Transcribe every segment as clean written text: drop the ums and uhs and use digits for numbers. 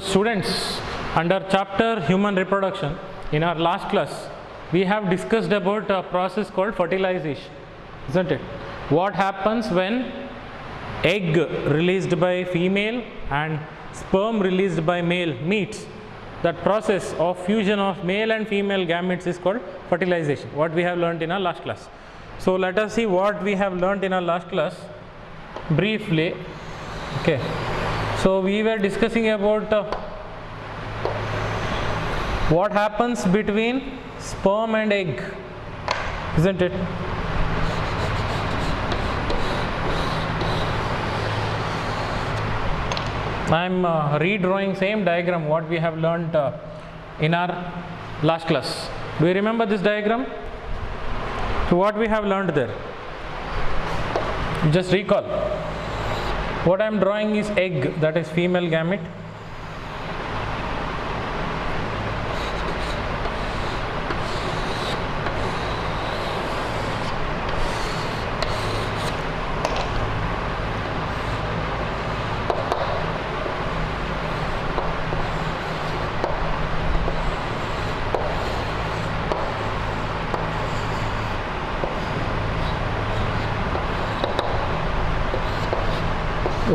Students, under chapter human reproduction, in our last class we have discussed about a process called fertilization, isn't it? What happens when egg released by female and sperm released by male meets? That process of fusion of male and female gametes is called fertilization, what we have learnt in our last class. So let us see what we have learnt in our last class briefly. Okay, so we were discussing about what happens between sperm and egg, isn't it? I am redrawing same diagram what we have learnt in our last class. Do you remember this diagram? So what we have learnt there? Just recall. What I am drawing is egg, that is female gamete.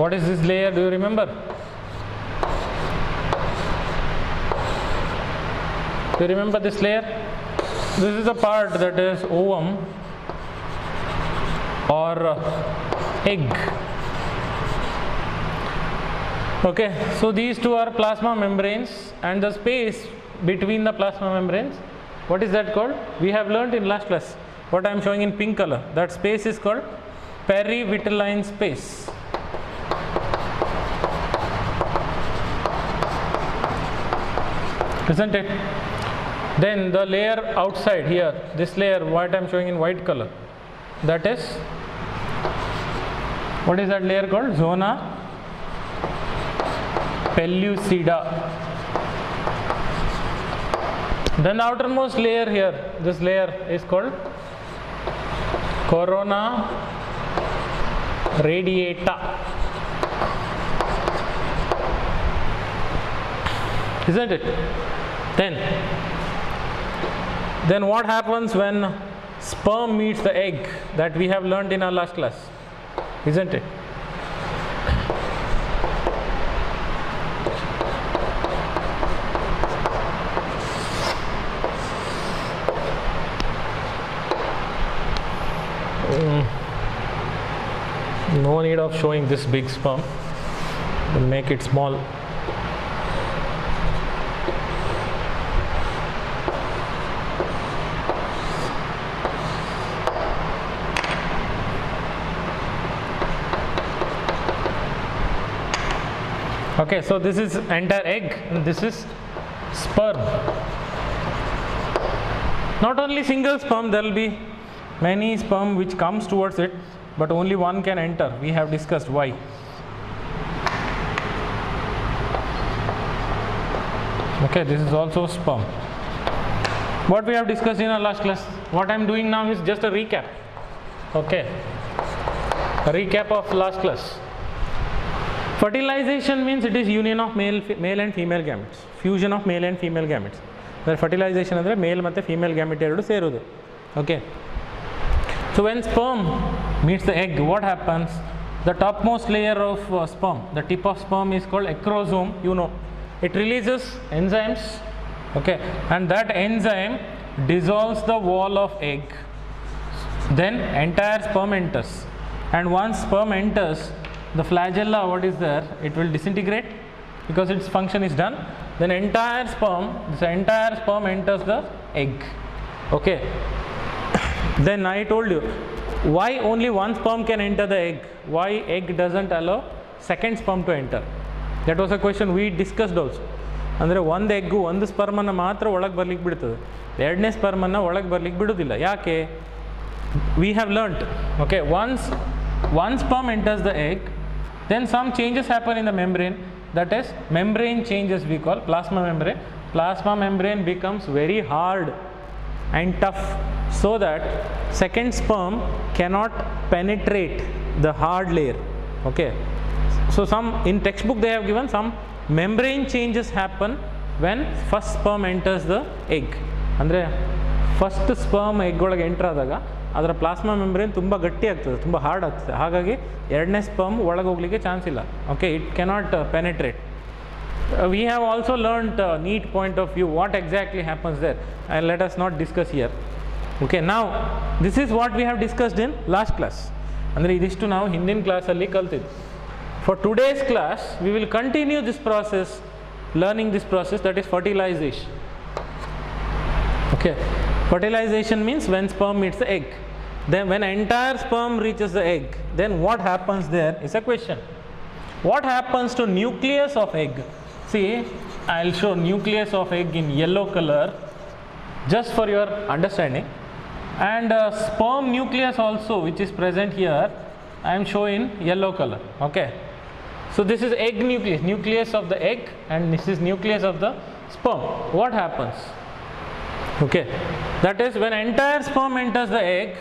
What is this layer? Do you remember? Do you remember this layer? This is the part that is ovum or egg. Okay, so these two are plasma membranes, and the space between the plasma membranes, what is that called? We have learnt in last class. What I am showing in pink color, that space is called perivitelline space. Isn't it? Then the layer outside here, this layer what I am showing in white color, that is, what is that layer called? Zona pellucida. Then the outermost layer here, this layer is called corona radiata. Isn't it? Then what happens when sperm meets the egg, that we have learnt in our last class, isn't it? No need of showing this big sperm, we'll make it small. Okay, so this is entire egg and this is sperm. Not only single sperm, there will be many sperm which comes towards it, but only one can enter. We have discussed why. Okay, this is also sperm. What we have discussed in our last class, what I am doing now is just a recap. Okay, a recap of last class. Fertilization means it is union of male and female gametes, fusion of male and female gametes. Where fertilization andre male matte female gamete eradu serudu. Okay. So when sperm meets the egg, what happens? The topmost layer of sperm, the tip of sperm is called acrosome, you know. It releases enzymes, okay, and that enzyme dissolves the wall of egg. Then entire sperm enters, and once sperm enters, the flagella, what is there, it will disintegrate because its function is done. Then entire sperm enters the egg. Okay. Then I told you why only one sperm can enter the egg, why egg doesn't allow second sperm to enter. That was a question we discussed also. ಅಂದರೆ ಒಂದು egg ಒಂದು ಸ್ಪರ್ಮನ್ನು ಮಾತ್ರ ಒಳಗೆ ಬರ್ಲಿಕ್ಕೆ ಬಿಡ್ತದೆ, ಎರಡನೇ ಸ್ಪರ್ಮನ್ನು ಒಳಗೆ ಬರ್ಲಿಕ್ಕೆ ಬಿಡೋದಿಲ್ಲ. ಯಾಕೆ? We have learnt, okay, once one sperm enters the egg, then some changes happen in the membrane, that is membrane changes we call plasma membrane. Plasma membrane becomes very hard and tough, so that second sperm cannot penetrate the hard layer. Okay, so some in textbook they have given some membrane changes happen when first sperm enters the egg. ಅಂದರೆ first sperm egg ಒಳಗೆ entry ಆದಾಗ ಅದರ plasma membrane ತುಂಬ ಗಟ್ಟಿ ಆಗ್ತದೆ, ತುಂಬ hard ಆಗ್ತದೆ. ಹಾಗಾಗಿ ಎರಡನೇ ಸ್ಪರ್ಮ್ ಒಳಗೆ ಹೋಗಲಿಕ್ಕೆ ಚಾನ್ಸ್ ಇಲ್ಲ. Okay, it cannot penetrate. We have also learnt a neat point of view what exactly happens there, and let us not discuss here. Okay, now this is what we have discussed in last class. ಅಂದರೆ ಇದಿಷ್ಟು ನಾವು ಹಿಂದಿನ ಕ್ಲಾಸಲ್ಲಿ ಕಲ್ತಿದ್ದು. For today's class we will continue this process, learning this process, that is fertilization. Okay, fertilization means when sperm meets the egg. Then when entire sperm reaches the egg, then what happens there is a question. What happens to nucleus of egg? See, I'll show nucleus of egg in yellow color just for your understanding, and sperm nucleus also, which is present here, I am showing yellow color. Okay, so this is egg nucleus, nucleus of the egg, and this is nucleus of the sperm. What happens? Okay, that is when entire sperm enters the egg,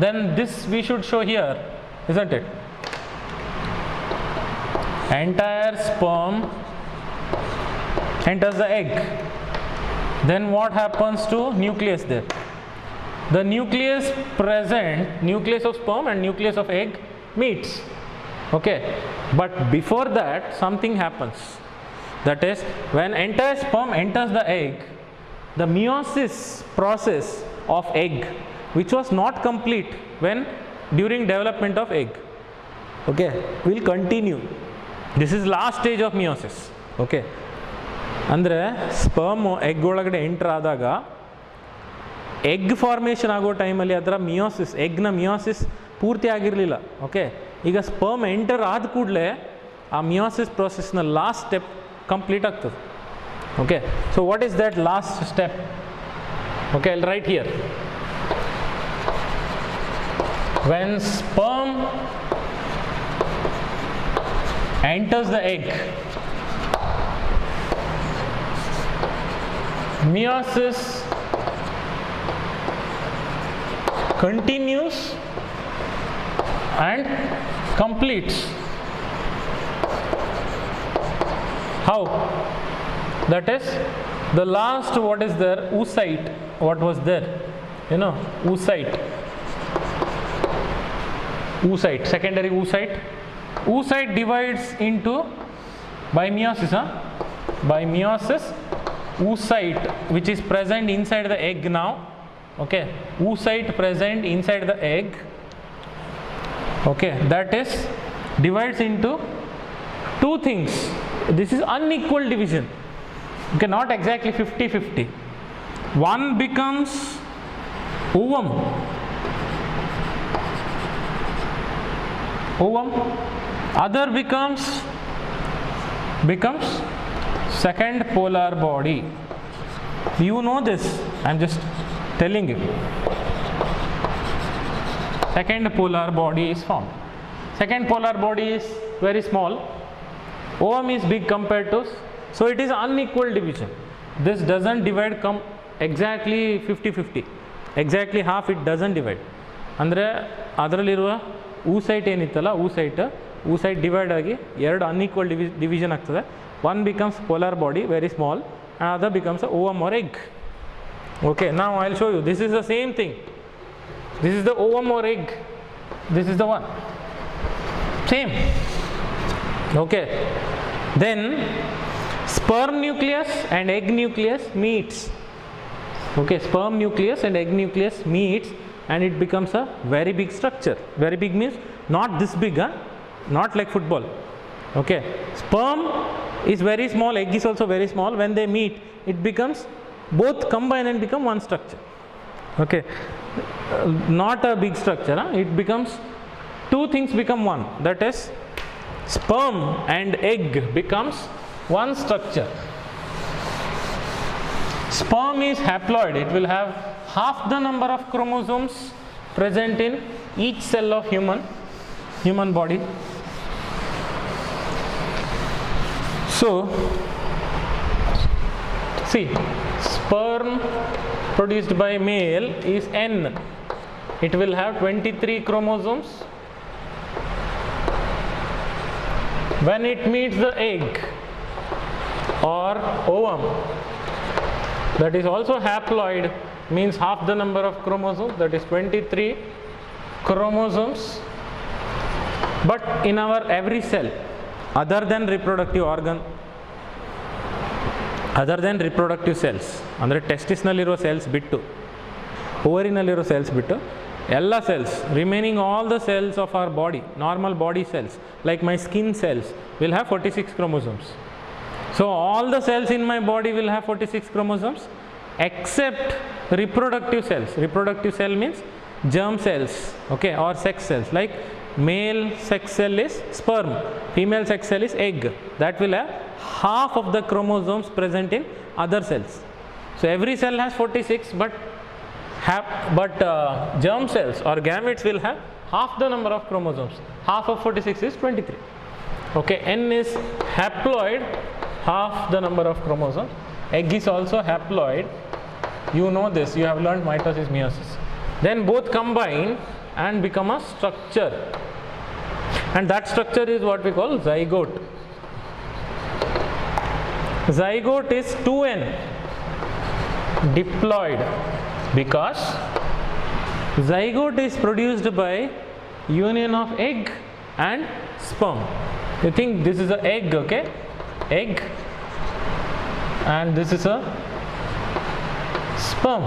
then this we should show here, isn't it? Entire sperm enters the egg, then what happens to nucleus there? The nucleus present, nucleus of sperm and nucleus of egg meets. Okay, but before that something happens. That is, when entire sperm enters the egg, the meiosis process of egg, which was not complete when during development of egg, okay, will continue. This is last stage of meiosis. Okay, ಅಂದರೆ sperm egg ಒಳಗಡೆ entry ಆದಾಗ egg formation ಆಗೋ ಟೈಮಲ್ಲಿ ಅದರ meiosis, ಎಗ್ನ meiosis ಪೂರ್ತಿ ಆಗಿರಲಿಲ್ಲ. Okay, ಈಗ sperm enter ಆದ ಕೂಡಲೇ ಆ ಮಿಯೋಸಿಸ್ ಪ್ರೊಸೆಸ್ನ ಲಾಸ್ಟ್ ಸ್ಟೆಪ್ ಕಂಪ್ಲೀಟ್ ಆಗ್ತದೆ. Okay, so what is that last step? Okay, I right here. When sperm enters the egg, meiosis continues and completes. How? That is, the last, what is there, oocyte, what was there, you know, oocyte, secondary oocyte. Oocyte divides into, by meiosis, by meiosis, oocyte which is present inside the egg now. Okay, oocyte present inside the egg, okay, that is divides into two things. This is unequal division. Okay, not exactly 50-50. One becomes ovum, other becomes second polar body. You know this, I am just telling you. Second polar body is formed. Second polar body is very small, ovum is big compared to, so it is unequal division. This doesn't divide exactly 50-50, exactly half it doesn't divide. ಅಂದರೆ ಅದರಲ್ಲಿರುವ oocyte ಏನಿತ್ತಲ್ಲ, oocyte divide ಆಗಿ ಎರಡು unequal division ಆಗ್ತದೆ. One becomes polar body, very small, and other becomes a ovum or egg. Okay, now I'll show you. This is the same thing. This is the ovum or egg. This is the one. Same. Okay. Then sperm nucleus and egg nucleus meets. Okay, sperm nucleus and egg nucleus meets, and it becomes a very big structure. Very big means not this big, not like football. Okay, sperm is very small, egg is also very small. When they meet, it becomes, both combine and become one structure. Okay, not a big structure, it becomes, two things become one, that is sperm and egg becomes one structure. Sperm is haploid, it will have half the number of chromosomes present in each cell of human body. So see, sperm produced by male is N. It will have 23 chromosomes. When it meets the egg, or ovum, that is also haploid, means half the number of chromosomes, that is 23 chromosomes. But in our every cell, other than reproductive organ, other than reproductive cells, ಅಂದರೆ ಟೆಸ್ಟಿಸ್ನಲ್ಲಿರೋ cells ಬಿಟ್ಟು, ಓವರಿನಲ್ಲಿರೋ cells ಬಿಟ್ಟು, ಎಲ್ಲ cells, remaining all the cells of our body, normal body cells, like my skin cells, will have 46 chromosomes. So all the cells in my body will have 46 chromosomes except reproductive cells. Reproductive cell means germ cells, okay, or sex cells. Like male sex cell is sperm, female sex cell is egg. That will have half of the chromosomes present in other cells. So every cell has 46, but germ cells or gametes will have half the number of chromosomes. Half of 46 is 23. Okay, N is haploid, half the number of chromosomes. Egg is also haploid. You know this, you have learned mitosis, meiosis. Then both combine and become a structure, and that structure is what we call zygote. Zygote is 2n, diploid, because zygote is produced by union of egg and sperm. You think this is an egg, okay? Egg, and this is a sperm.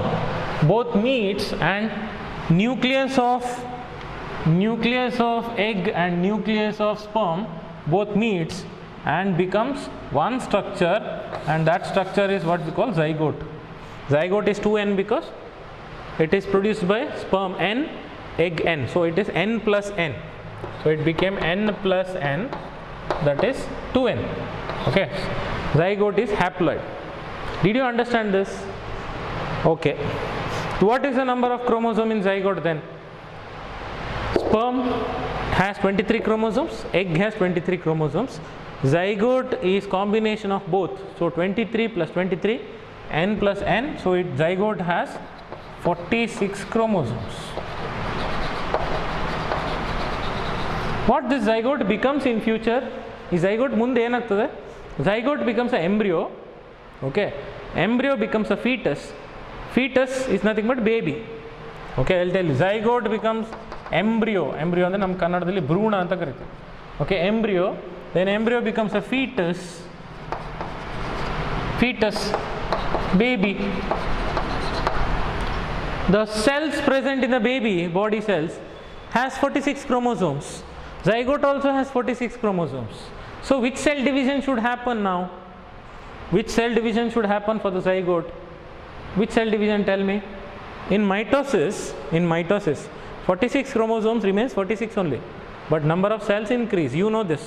Both meets, and nucleus of egg and nucleus of sperm both meets and becomes one structure, and that structure is what we call zygote. Zygote is 2n because it is produced by sperm n, egg n, so it is n plus n, so it became n plus n, that is 2n. Okay, zygote is haploid. Did you understand this? Okay, what is the number of chromosome in zygote then? Sperm has 23 chromosomes, egg has 23 chromosomes. Zygote is combination of both, so 23 plus 23, n plus n, so zygote has 46 chromosomes. What this zygote becomes in future? ಈ zygote ಮುಂದೆ ಏನಾಗ್ತದೆ? Zygote becomes an embryo. Okay, embryo becomes a fetus. Fetus is nothing but baby. Okay, I'll tell you. Zygote becomes embryo. Embryo ಅಂದರೆ ನಮ್ಮ ಕನ್ನಡದಲ್ಲಿ ಭ್ರೂಣ ಅಂತ ಕರಿತೀವಿ. Okay, embryo. Then embryo becomes a fetus. Fetus, baby. The cells present in the baby, body cells, has 46 chromosomes. Zygote also has 46 chromosomes. So which cell division should happen now? Which cell division should happen for the zygote? Which cell division, tell me? In mitosis, 46 chromosomes remains 46 only, but number of cells increase, you know this.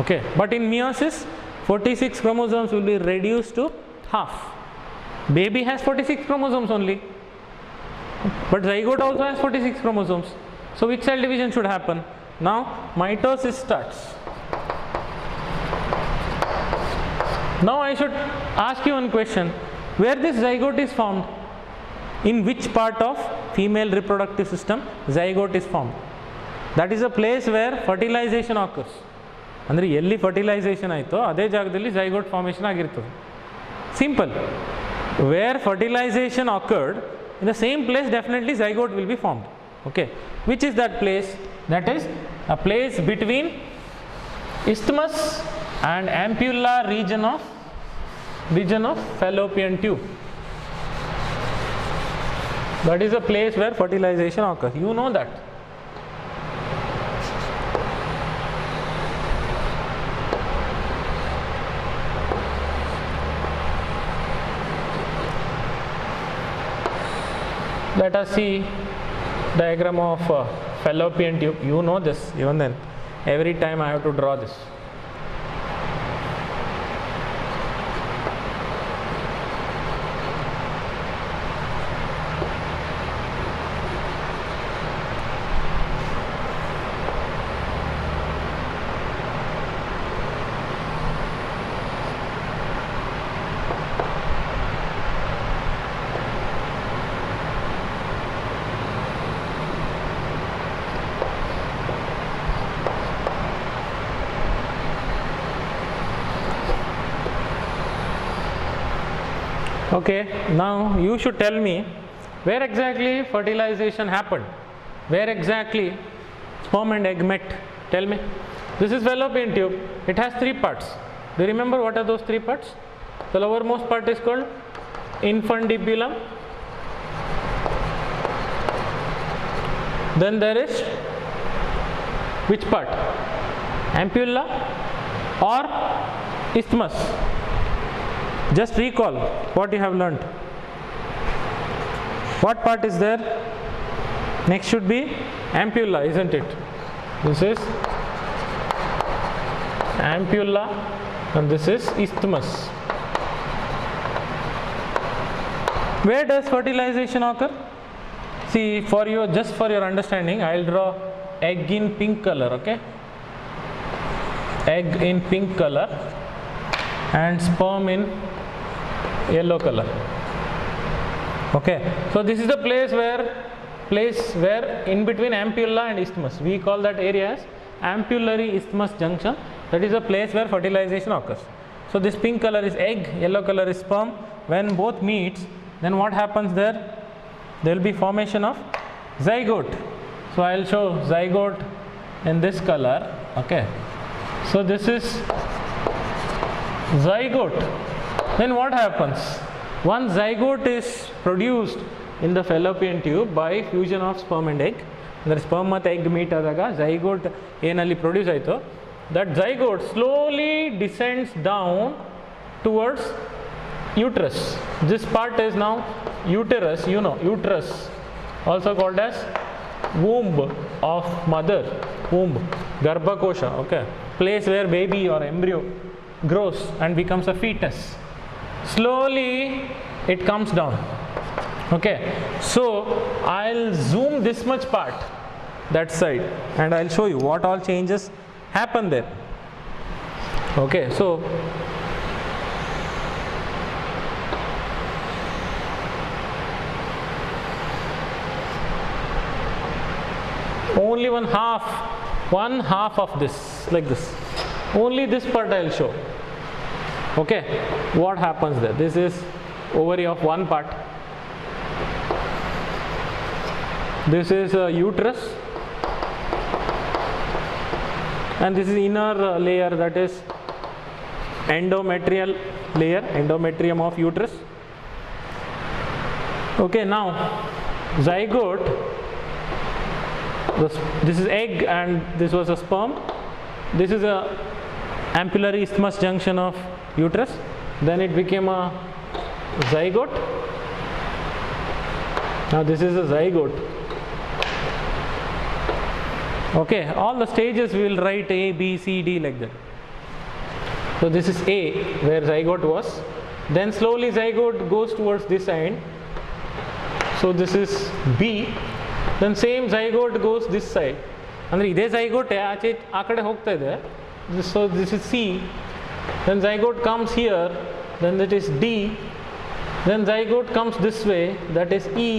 Okay, but in meiosis 46 chromosomes will be reduced to half. Baby has 46 chromosomes only, but zygote also has 46 chromosomes. So which cell division should happen? Now mitosis starts. Now I should ask you one question. Where this zygote is formed? In which part of female reproductive system zygote is formed? That is a place where fertilization occurs. ಅಂದರೆ ಎಲ್ಲಿ fertilisation ಆಯಿತೋ ಅದೇ ಜಾಗದಲ್ಲಿ zygote formation ಆಗಿರ್ತದೆ. Simple. Where fertilization occurred, in the same place definitely zygote will be formed. Okay, which is that place? That is a place between isthmus and ampulla region of fallopian tube. That is a place where fertilization occurs. You know that. Let us see diagram of fallopian tube. You know this. Even then, every time I have to draw this. Okay, now you should tell me where exactly fertilization happened, where exactly sperm and egg met. Tell me. This is fallopian tube. It has three parts. Do you remember what are those three parts? The lowermost part is called infundibulum. Then there is which part? Ampulla or isthmus? Just recall what you have learnt. What part is there? Next should be ampulla, isn't it? This is ampulla and this is isthmus. Where does fertilization occur? See, just for your understanding, I will draw egg in pink color, okay? Egg in pink color and sperm in yellow color. Okay, so this is the place where in between ampulla and isthmus, we call that area as ampullary isthmus junction. That is the place where fertilization occurs. So this pink color is egg, yellow color is sperm. When both meets, then what happens there? There will be formation of zygote. So I will show zygote in this color. Okay, so this is zygote. Then what happens? One zygote is produced in the fallopian tube by fusion of sperm and egg. There sperm ಮತ್ತು egg meet ಆದಾಗ zygote ಏನಲ್ಲಿ produce ಆಯಿತು, that zygote slowly descends down towards uterus. This part is now uterus, you know, uterus, also called as womb of mother, womb, garbhakosha, okay, place where baby or embryo grows and becomes a fetus. Slowly it comes down. Okay, so I'll zoom this much part, that side, and I'll show you what all changes happen there. Okay, so only one half of this, like this, only this part I'll show. Okay, what happens there? This is ovary of one part. This is a uterus, and this is inner layer, that is endometrial layer, endometrium of uterus. Okay, now zygote, this is egg and this was a sperm. This is a ampullary isthmus junction of uterus. Then it became a zygote. Now this is a zygote. Okay, all the stages we will write A, B, C, D like that. So this is A, where zygote was. Then slowly zygote goes towards this end. So this is B. Then same zygote goes this side. ಅಂದರೆ ಇದೇ zygote ಆಚೆ ಆ ಕಡೆ ಹೋಗ್ತಾ ಇದೆ. So this is C. Then zygote comes here. Then that is D. Then zygote comes this way. That is E.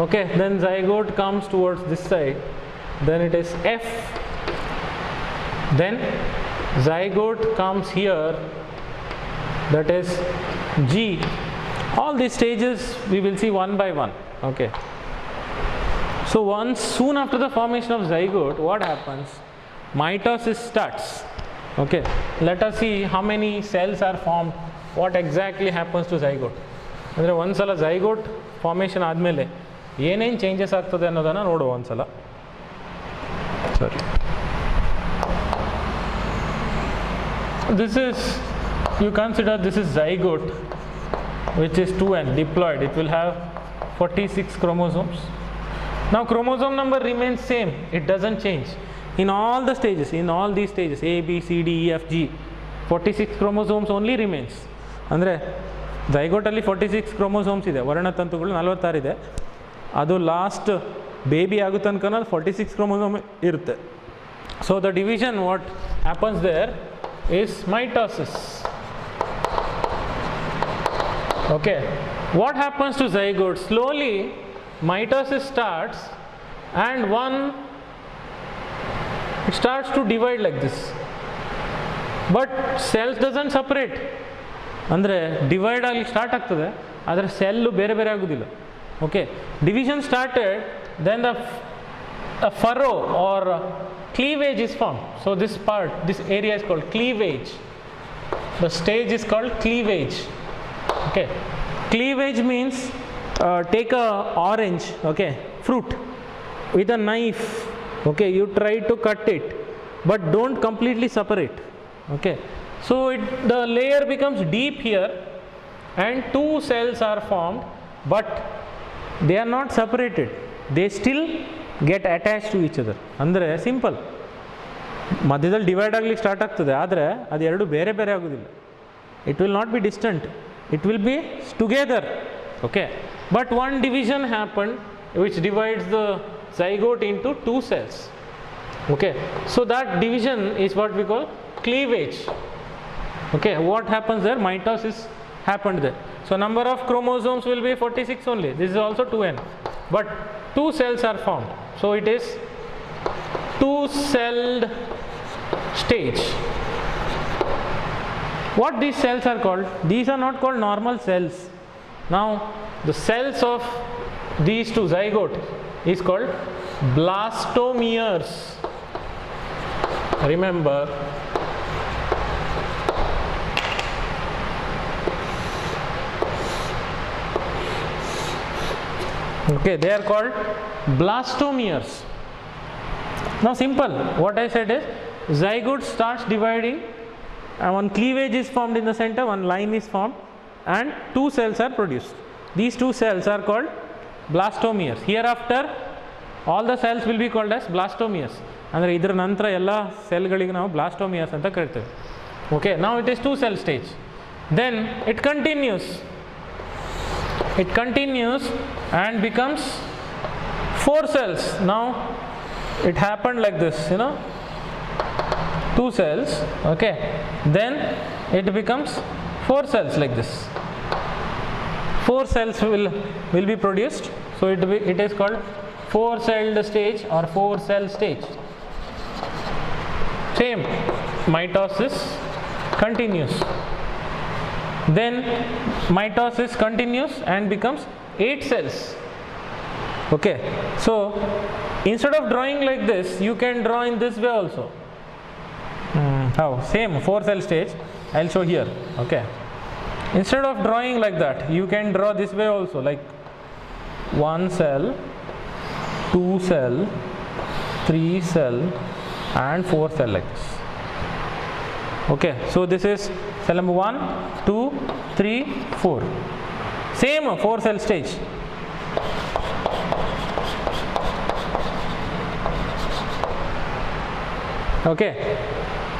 Okay. Then zygote comes towards this side. Then it is F. Then zygote comes here. That is G. All these stages we will see one by one. Okay. So soon after the formation of zygote, what happens? Mitosis starts. Okay. Let us see how many cells are formed. What exactly happens to zygote? ಅಂದರೆ ಒಂದ್ಸಲ zygote formation ಆದಮೇಲೆ ಏನೇನು changes ಆಗ್ತದೆ ಅನ್ನೋದನ್ನು ನೋಡುವ ಒಂದ್ಸಲ. Sorry. This is, you consider this is zygote, which is 2n, diploid. It will have 46 chromosomes. Now chromosome number remains same, it doesn't change in all the stages, in all these stages A, B, C, D, E, F, G. 46 chromosomes only remains. ಅಂದರೆ zygote 46 chromosomes ಇದೆ, ವರ್ಣತಂತುಗಳು 46 ಇದೆ. ಅದು last baby ಆಗೋ ತನಕ 46 chromosome ಇರುತ್ತೆ. So the division what happens there is mitosis. Okay, what happens to zygote? Slowly mitosis starts and it starts to divide like this, but cells doesn't separate. ಅಂದರೆ divide ಆಗಲಿಕ್ಕೆ start ಆಗ್ತದೆ, ಆದರೆ cell ಬೇರೆ ಬೇರೆ ಆಗೋದಿಲ್ಲ. Okay, division started, then the furrow or cleavage is formed. So this part, this area is called cleavage. The stage is called cleavage. Okay, cleavage means take a orange, okay, fruit with a knife. Okay, you try to cut it, but don't completely separate. Okay, so the layer becomes deep here and two cells are formed, but they are not separated, they still get attached to each other. ಅಂದರೆ simple, ಮಧ್ಯದಲ್ಲಿ divide ಆಗಲಿಕ್ಕೆ start ಆಗ್ತದೆ, ಆದರೆ ಅದು ಎರಡು ಬೇರೆ ಬೇರೆ ಆಗೋದಿಲ್ಲ. It will not be distant, it will be together. Okay, but one division happen which divides the zygote into two cells. Okay, so that division is what we call cleavage. Okay, what happens there? Mitosis happened there. So number of chromosomes will be 46 only. This is also 2n, but two cells are formed, so it is two-celled stage. What these cells are called? These are not called normal cells. Now the cells of these two zygote is called blastomeres. Remember, okay, they are called blastomeres. Now simple, what I said is zygote starts dividing and one cleavage is formed in the center, one line is formed and two cells are produced. These two cells are called blastomeres. Hereafter all the cells will be called as blastomeres. ಅಂದರೆ ಇದರ ನಂತರ ಎಲ್ಲ ಸೆಲ್ಗಳಿಗೆ ನಾವು blastomeres ಅಂತ ಕರಿತೇವೆ. Okay, ನಾವು it is two cell stage. Then it continues and becomes four cells. Now it happened like this, you know, two cells. Okay, then it becomes four cells like this. Four cells will be produced, so it is called four-celled stage or four-cell stage. Same, mitosis continues, then mitosis continues and becomes 8 cells. Okay, so instead of drawing like this, you can draw in this way also. How? Same 4-cell stage, I'll show here. Okay, instead of drawing like that, you can draw this way also, like 1 cell, 2 cell, 3 cell and 4 cell, like this. Okay, so this is cell number 1, 2, 3, 4. Same 4-cell stage. Okay,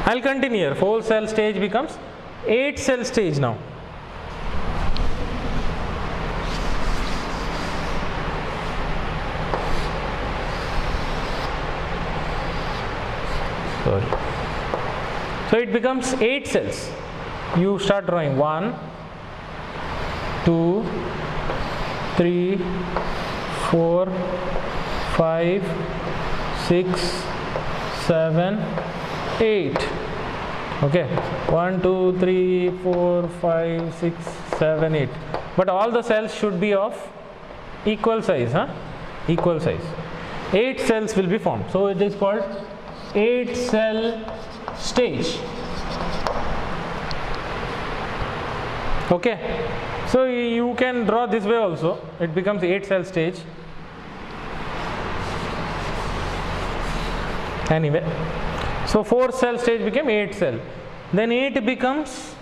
I'll continue here. 4-cell stage becomes 8-cell stage now. Sorry. So it becomes 8 cells. You start drawing 1, 2, 3, 4, 5, 6, 7, 8. Okay, 1, 2, 3, 4, 5, 6, 7, 8. But all the cells should be of equal size, equal size. 8 cells will be formed. So it is called 8-cell stage. Okay, so you can draw this way also. It becomes 8-cell stage. Anyway, so 4-cell stage became 8-cell. Then 8 becomes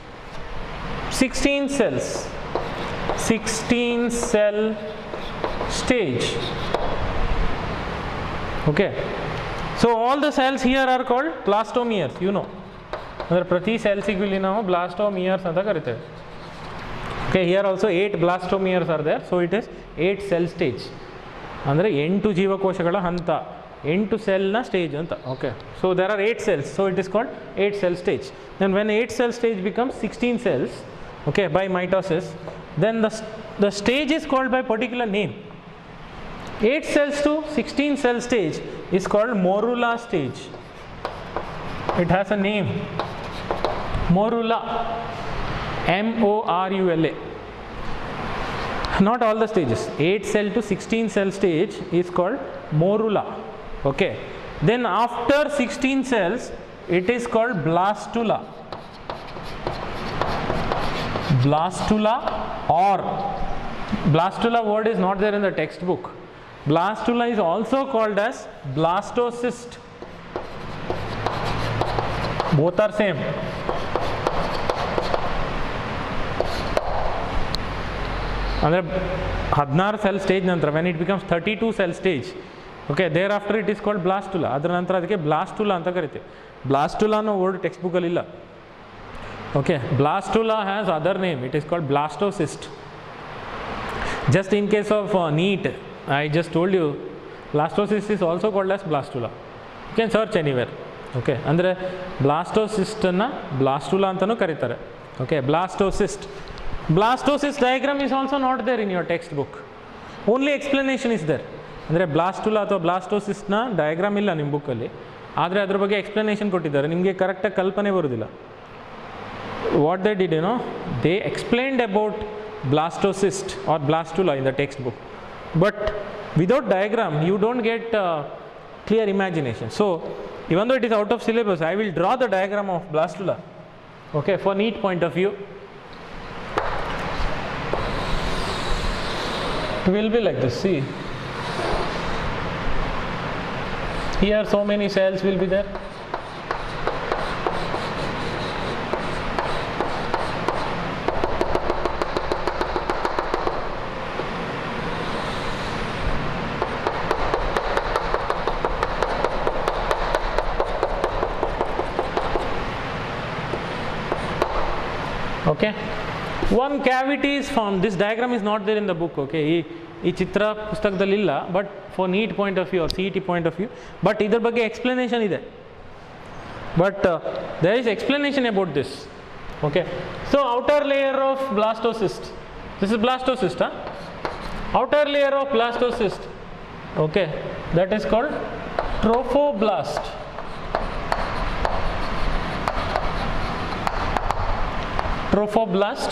16 cells. 16-cell stage. Okay, so all the cells here are called blastomeres, you know. ಅಂದರೆ ಪ್ರತಿ ಸೆಲ್ಸಿಗೂ ಇಲ್ಲಿ ನಾವು blastomeres ಅಂತ ಕರಿತೇವೆ. Okay, here also 8 blastomeres are there, so it is 8-cell stage. ಅಂದರೆ 8 ಜೀವಕೋಶಗಳ ಹಂತ, 8 ಸೆಲ್ನ stage ಅಂತ. Okay, so there are 8 cells, so it is called 8-cell stage. Then when 8-cell stage becomes 16 cells, okay, by mitosis, then the stage is called by particular name. 8 cells to 16 cell stage is called morula stage. It has a name, morula. MORULA. Not all the stages. 8 cell to 16 cell stage is called morula. Okay. Then after 16 cells, it is called blastula. Blastula, or blastula word is not there in the textbook. Blastula is also called as blastocyst. Both are same. Andre 16 cell stage nantra, when it becomes 32 cell stage, okay, thereafter it is called blastula. Adra nantra adike blastula anta karite. Blastula no word textbook alli illa. Okay, blastula has other name. It is called blastocyst. Just in case of NEET, I just told you, blastocyst is also called as blastula. You can search anywhere. Okay, andre blastocyst na blastula antanu karitare. Okay, blastocyst. Blastocyst diagram is also not there in your textbook. Only explanation is there. Andre blastula ಅಥವಾ blastocyst na diagram ಇಲ್ಲ ನಿಮ್ಮ book ಅಲ್ಲಿ. ಆದರೆ ಅದರ ಬಗ್ಗೆ explanation ಕೊಟ್ಟಿದ್ದಾರೆ. ನಿಮಗೆ correct ಆಗಿ ಕಲ್ಪನೆ ಬರುವುದಿಲ್ಲ. What they did, they explained about blastocyst or blastula in the textbook, but without diagram you don't get clear imagination. So even though it is out of syllabus, I will draw the diagram of blastula, okay, for NEET point of view. It will be like this. See, here so many cells will be there. Okay, one cavity is formed. This diagram is not there in the book. Okay, ಈ ಚಿತ್ರ ಪುಸ್ತಕದಲ್ಲಿ ಇಲ್ಲ, but for NEET point of view or CET point of view, but ಇದರ ಬಗ್ಗೆ explanation ಇದೆ. But there is explanation about this. Okay, so outer layer of blastocyst. This is blastocyst. Outer layer of blastocyst. Okay, that is called trophoblast. Trophoblast,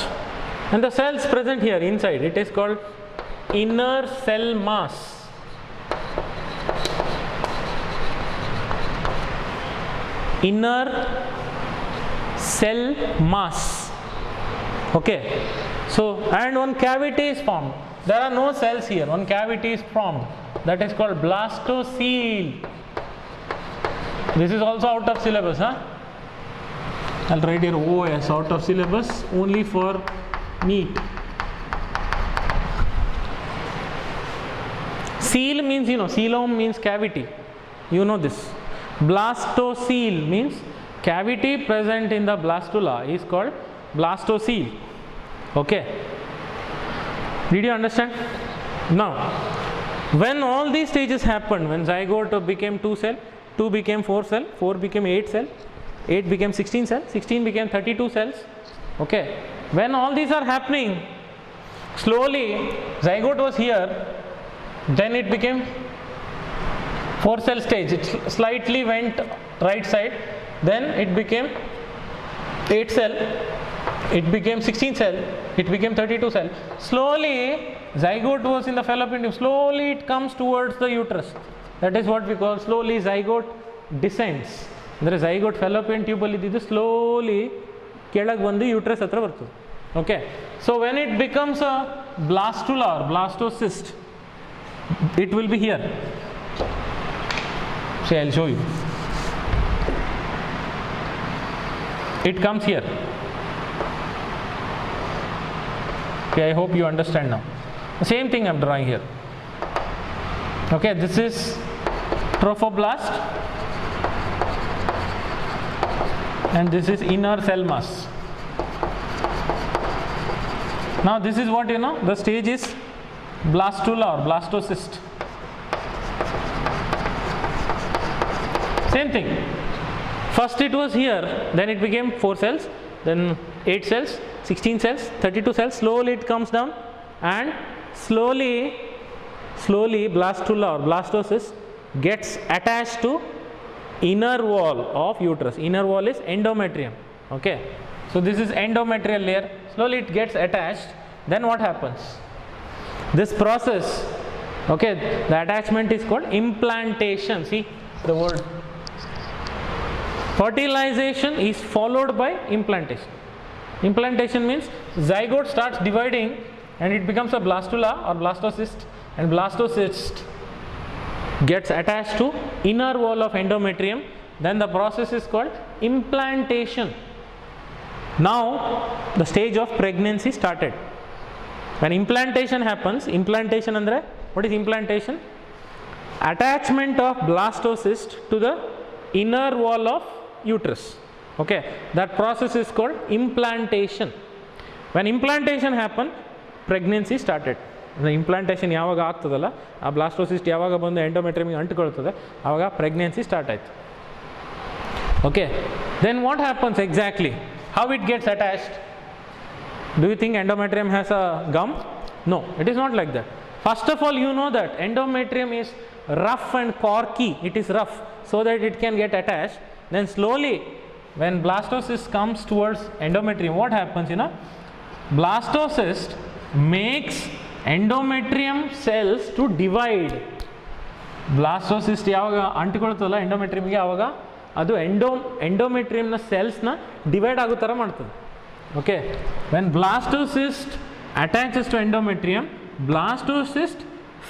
and the cells present here inside, it is called inner cell mass. Inner cell mass. Okay, so and one cavity is formed. There are no cells here. One cavity is formed. That is called blastocele. This is also out of syllabus, I'll write here OS, out of syllabus, only for NEET. Cele means, coelom means cavity. You know this. Blastocele means cavity present in the blastula is called blastocele. Okay. Did you understand? Now, when all these stages happened, when zygote became 2 cell, 2 became 4 cell, 4 became 8 cell, 8 became 16 cells, 16 became 32 cells. Okay, when all these are happening, slowly zygote was here, then it became 4 cell stage, it slightly went right side, then it became 8 cell, it became 16 cell, it became 32 cell. Slowly zygote was in the fallopian tube, slowly it comes towards the uterus. That is what we call slowly zygote descends. ಅಂದರೆ zygote fallopian tube ಅಲ್ಲಿ ಇದ್ದಿದ್ದು slowly ಕೆಳಗೆ ಬಂದು uterus ಹತ್ರ ಬರ್ತದೆ. Okay, so when it becomes a blastula or blastocyst, it will be here. See, I'll show you. It comes here. Okay, I hope you understand now. The same thing I'm drawing here. Okay, this is trophoblast. And this is inner cell mass. Now this is what the stage is blastula or blastocyst. Same thing. First it was here, then it became 4 cells, then 8 cells, 16 cells, 32 cells. Slowly it comes down, and slowly blastula or blastocyst gets attached to inner wall of uterus. Inner wall is endometrium. Okay, So this is endometrial layer. Slowly it gets attached. Then what happens? This process, okay, the attachment is called implantation. See the word. Fertilization is followed by implantation. Implantation means zygote starts dividing and it becomes a blastula or blastocyst, and blastocyst gets attached to inner wall of endometrium. Then the process is called implantation. Now the stage of pregnancy started. When implantation happens, implantation andre, what is implantation? Attachment of blastocyst to the inner wall of uterus. Okay, that process is called implantation. When implantation happen, pregnancy started. The implantation ಯಾವಾಗ ಆಗ್ತದಲ್ಲ, ಆ blastocyst ಯಾವಾಗ ಬಂದು ಎಂಡೋಮೆಟ್ರಿಯಮ್ಗೆ ಅಂಟಿಕೊಳ್ತದೆ, ಆವಾಗ pregnancy start ಆಯಿತು. Okay, then what happens exactly? How it gets attached? Do you think endometrium has a gum? No, it is not like that. First of all, you know that endometrium is rough and corky. It is rough so that it can get attached. Then slowly, when blastocyst comes towards endometrium, what happens? Blastocyst makes endometrium cells to divide. Blastocyst ಯಾವಾಗ ಅಂಟಿಕೊಳ್ತದಲ್ಲ ಎಂಡೋಮೆಟ್ರಿಯಮ್ಗೆ, ಆವಾಗ ಅದು ಎಂಡೋಮೆಟ್ರಿಯಮ್ನ ಸೆಲ್ಸ್ನ divide ಆಗೋ ಥರ ಮಾಡ್ತದೆ. Okay, when blastocyst attaches to endometrium, blastocyst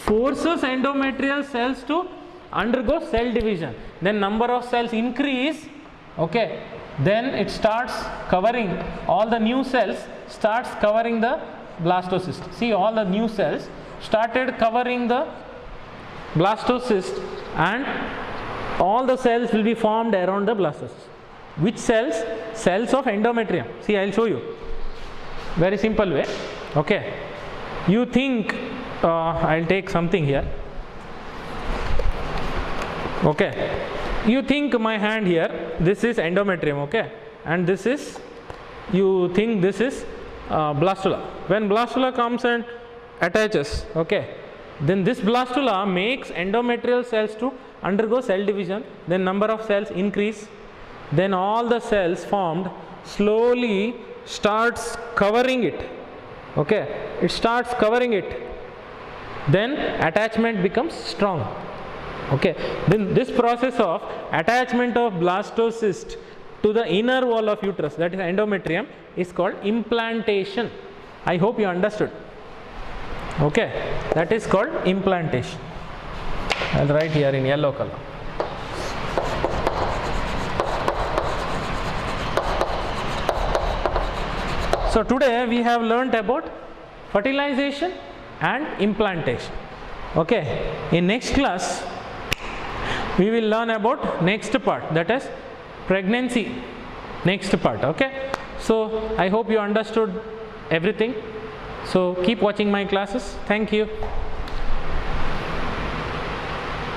forces endometrial cells to undergo cell division. Then number of cells increase. Okay, then it starts covering, all the new cells starts covering the blastocyst. See, all the new cells started covering the blastocyst, and all the cells will be formed around the blastocyst. Which cells? Cells of endometrium. See, I will show you. Very simple way. Okay, you think, I will take something here. Okay, you think my hand here, this is endometrium, okay, and this is, you think this is blastula. When blastula comes and attaches, okay, then this blastula makes endometrial cells to undergo cell division. Then number of cells increase. Then all the cells formed slowly starts covering it. Okay, it starts covering it. Then attachment becomes strong. Okay, then this process of attachment of blastocyst to the inner wall of uterus, that is endometrium, is called implantation. I hope you understood. Okay, that is called implantation. I'll write here in yellow color. So today we have learnt about fertilization and implantation. Okay, in next class we will learn about next part, that is pregnancy, next part. Okay, so I hope you understood everything. So keep watching my classes. Thank you.